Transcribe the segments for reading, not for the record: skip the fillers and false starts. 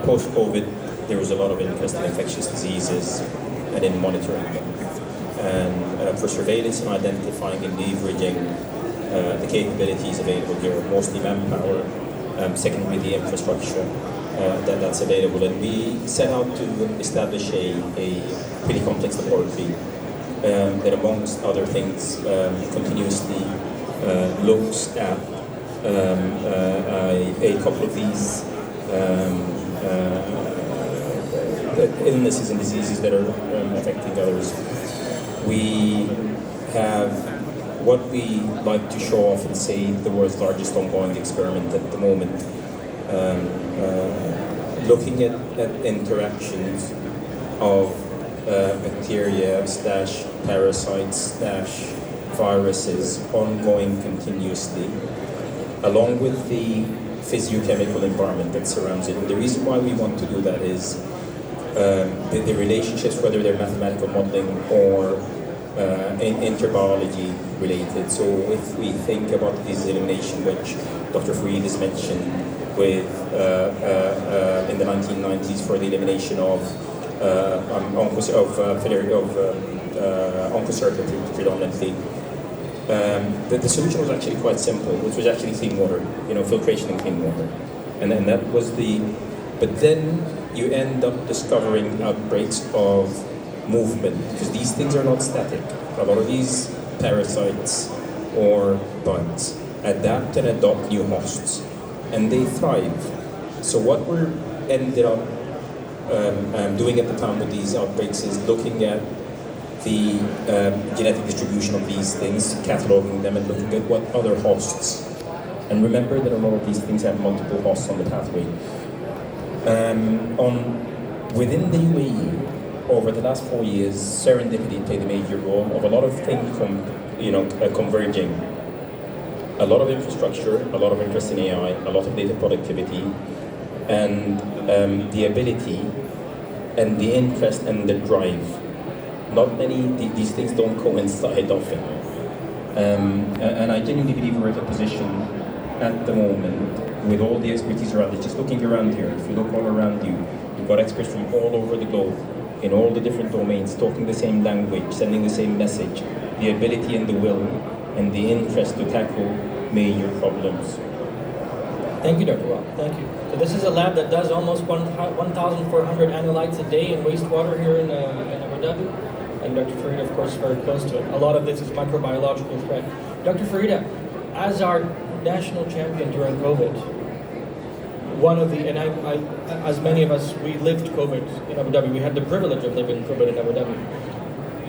post-COVID, there was a lot of interest in infectious diseases and in monitoring them. And for surveillance and identifying and leveraging the capabilities available here, mostly manpower, secondly the infrastructure that's available. And we set out to establish a pretty complex laboratory that, amongst other things, continuously looks at a couple of these illnesses and diseases that are affecting others. We have what we like to show off and say the world's largest ongoing experiment at the moment, looking at interactions of bacteria / parasites / viruses ongoing continuously, along with the physiochemical environment that surrounds it. And the reason why we want to do that is the relationships, whether they're mathematical modeling or interbiology related. So if we think about disease elimination, which Dr. Fareed has mentioned with in the 1990s for the elimination of oncocerta predominantly, the solution was actually quite simple, which was actually clean water, filtration and clean water. And then that was but then you end up discovering outbreaks of movement, because these things are not static. A lot of these parasites or bugs adapt and adopt new hosts, and they thrive. So what we're ended up doing at the time with these outbreaks is looking at the genetic distribution of these things, cataloging them, and looking at what other hosts. And remember that a lot of these things have multiple hosts on the pathway. Within the UAE, over the last 4 years, serendipity played a major role of a lot of things converging. A lot of infrastructure, a lot of interest in AI, a lot of data productivity, and the ability and the interest and the drive. Not many, these things don't coincide often. And I genuinely believe we're at a position at the moment with all the expertise around it. Just looking around here, if you look all around you, you've got experts from all over the globe, in all the different domains, talking the same language, sending the same message, the ability and the will and the interest to tackle major problems. Thank you, Dr. Wah. Thank you. So this is a lab that does almost 1,400 analytes a day in wastewater here in Abu Dhabi. And Dr. Farida, of course, is very close to it. A lot of this is microbiological threat. Dr. Farida, as our national champion during COVID, as many of us, we lived COVID in Abu Dhabi. We had the privilege of living COVID in Abu Dhabi.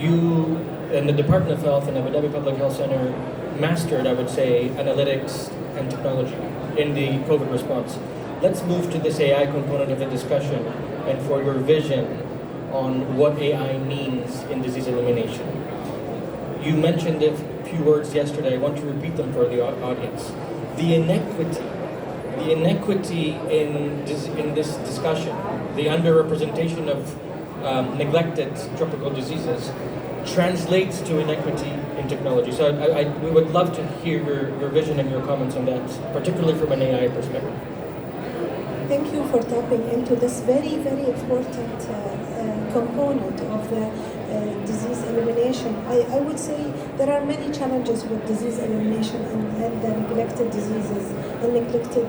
You and the Department of Health and Abu Dhabi Public Health Center mastered, I would say, analytics and technology in the COVID response. Let's move to this AI component of the discussion and for your vision on what AI means in disease elimination. You mentioned a few words yesterday. I want to repeat them for the audience. The inequity in this discussion, the underrepresentation of neglected tropical diseases translates to inequity in technology. So we would love to hear your vision and your comments on that, particularly from an AI perspective. Thank you for tapping into this very, very important component of the disease elimination. I would say there are many challenges with disease elimination and the neglected diseases and neglected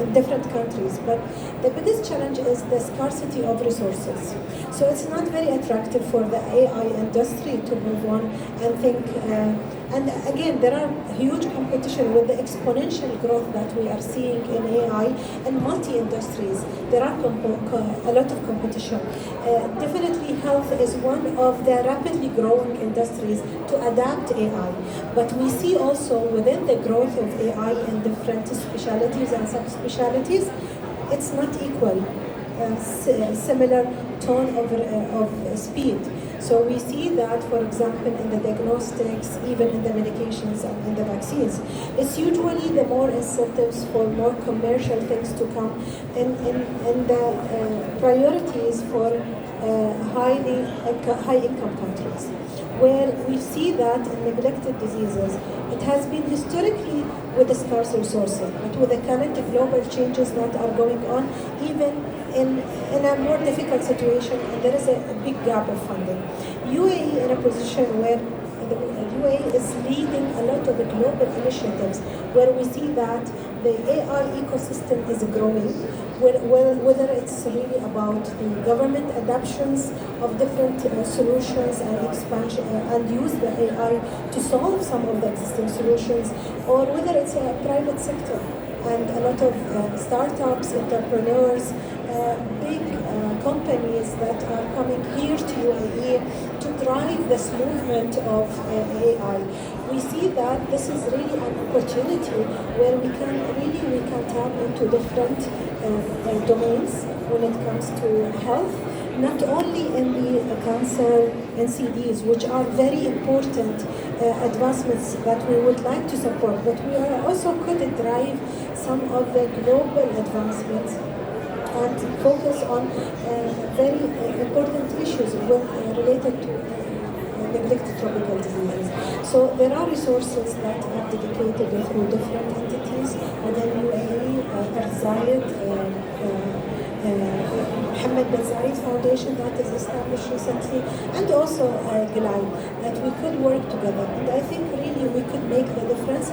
in different countries, but the biggest challenge is the scarcity of resources. So it's not very attractive for the AI industry to move on and think, and again, there are huge competition with the exponential growth that we are seeing in AI and multi-industries. There are a lot of competition. Definitely health is one of the rapidly growing industries to adapt AI. But we see also within the growth of AI in different specialties and subspecialties, it's not equal, similar tone of speed. So we see that, for example, in the diagnostics, even in the medications and in the vaccines, it's usually the more incentives for more commercial things to come, and the priorities for high-income countries, where we see that in neglected diseases, it has been historically with the scarce resources, but with the current global changes that are going on, even in a more difficult situation, and there is a big gap of funding. UAE in a position where the UAE is leading a lot of the global initiatives, where we see that the AI ecosystem is growing, whether it's really about the government adoptions of different solutions and expansion and use the AI to solve some of the existing solutions, or whether it's a private sector and a lot of startups, entrepreneurs, big companies that are coming here to UAE to drive this movement of AI. We see that this is really an opportunity where we can tap into different domains when it comes to health, not only in the cancer NCDs, which are very important advancements that we would like to support, but we are also could drive some of the global advancements and focus on very important issues related to neglected tropical diseases. So there are resources that are dedicated through different entities within UAE, Zayed, Mohammed bin Zayed Foundation that is established recently, and also GLAI, that we could work together. And I think really we could make the difference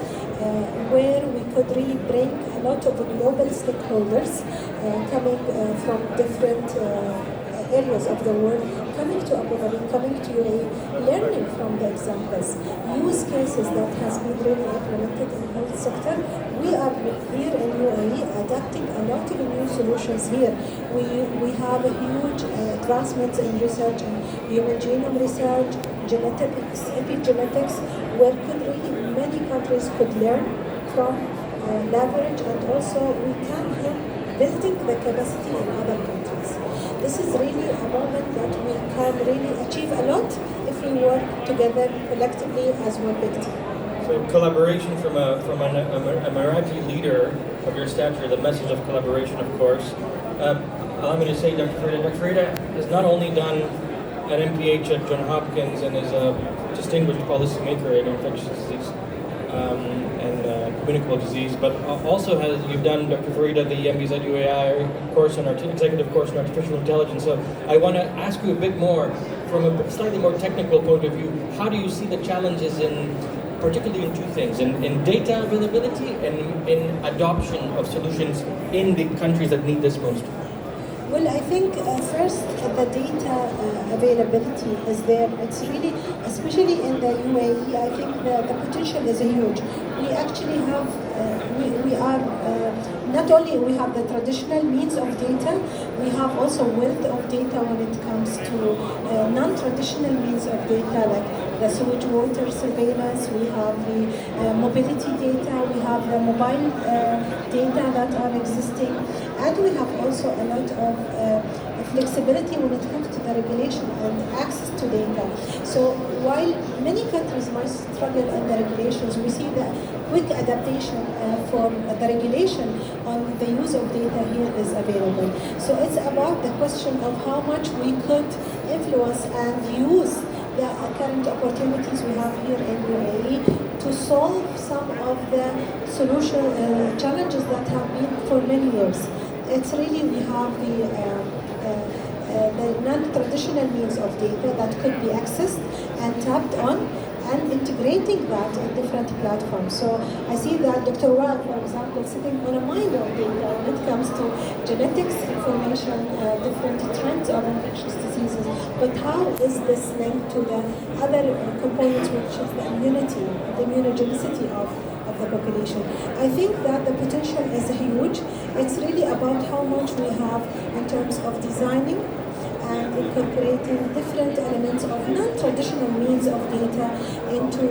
where we could really bring a lot of global stakeholders coming from different areas of the world, coming to Abu Dhabi, coming to UAE, learning from the examples, use cases that has been really implemented in the health sector. We are here in UAE adapting a lot of new solutions here. We have a huge advancements in research and human genome research, genetics, epigenetics, where could really many countries could learn from, leverage, and also we can help building the capacity in other countries. This is really a moment that we can really achieve a lot if we work together collectively as one big team. So collaboration from an Emirati leader of your stature, the message of collaboration, of course. Allow me to say, Dr. Farida. Dr. Farida has not only done an MPH at Johns Hopkins and is a distinguished policymaker in infectious disease and communicable disease, but also you've done, Dr. Farida, the MBZ UAI course on executive course on artificial intelligence. So I want to ask you a bit more from a slightly more technical point of view. How do you see the challenges particularly in two things, in data availability and in adoption of solutions in the countries that need this most? Well, I think first the data availability is there. It's really, especially in the UAE, I think the potential is huge. We actually have, we are, not only we have the traditional means of data, we have also wealth of data when it comes to non-traditional means of data, like the sewage water surveillance, we have the mobility data, we have the mobile data that are existing, and we have also a lot of flexibility when it comes to the regulation and access to data. So while many countries might struggle on the regulations, we see the quick adaptation for the regulation on the use of data here is available. So it's about the question of how much we could influence and use the current opportunities we have here in UAE to solve some of the solution challenges that have been for many years. It's really, we have the non-traditional means of data that could be accessed and tapped on, and integrating that in different platforms. So I see that Dr. Wal, for example, sitting on a mine of data when it comes to genetics information, different trends of infectious diseases. But how is this linked to the other components, which is the immunity, the immunogenicity of the population? I think that the potential is huge. It's really about how much we have in terms of designing and incorporating different elements of non-traditional means of data into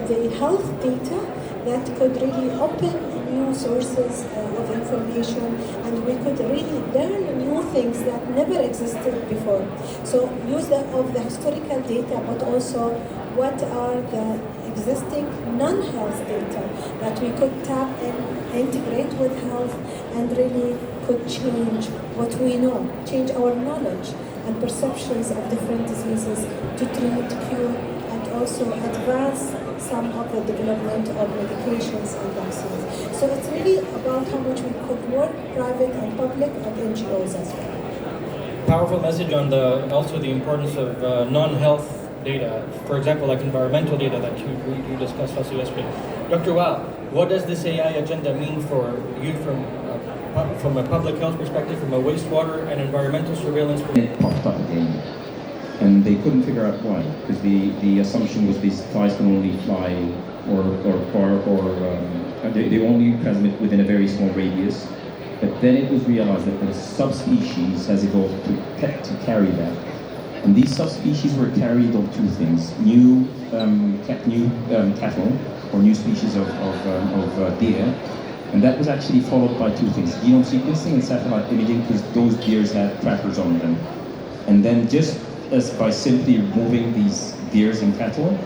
the health data that could really open new sources of information, and we could really learn new things that never existed before. So use of the historical data, but also what are the existing non-health data that we could tap and integrate with health and really could change what we know, change our knowledge, and perceptions of different diseases to treat, cure, and also advance some of the development of medications and vaccines. So it's really about how much we could work, private and public, and NGOs as well. Powerful message on also the importance of non-health data, for example, like environmental data that you discussed also yesterday. Dr. Wow, what does this AI agenda mean for you from a public health perspective, from a wastewater and environmental surveillance perspective? It popped up again, and they couldn't figure out why, because the assumption was these flies can only fly or they only transmit within a very small radius. But then it was realized that the subspecies has evolved to carry that. And these subspecies were carried of two things: new cattle or new species of deer, and that was actually followed by two things: genome sequencing and satellite imaging, because those deers had trackers on them. And then just as by simply removing these deers and cattle,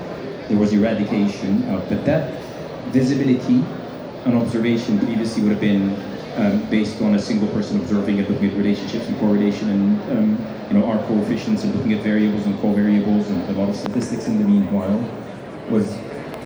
there was eradication of. But that visibility and observation previously would have been based on a single person observing and looking at relationships and correlation and R coefficients and looking at variables and covariables and a lot of statistics in the meanwhile was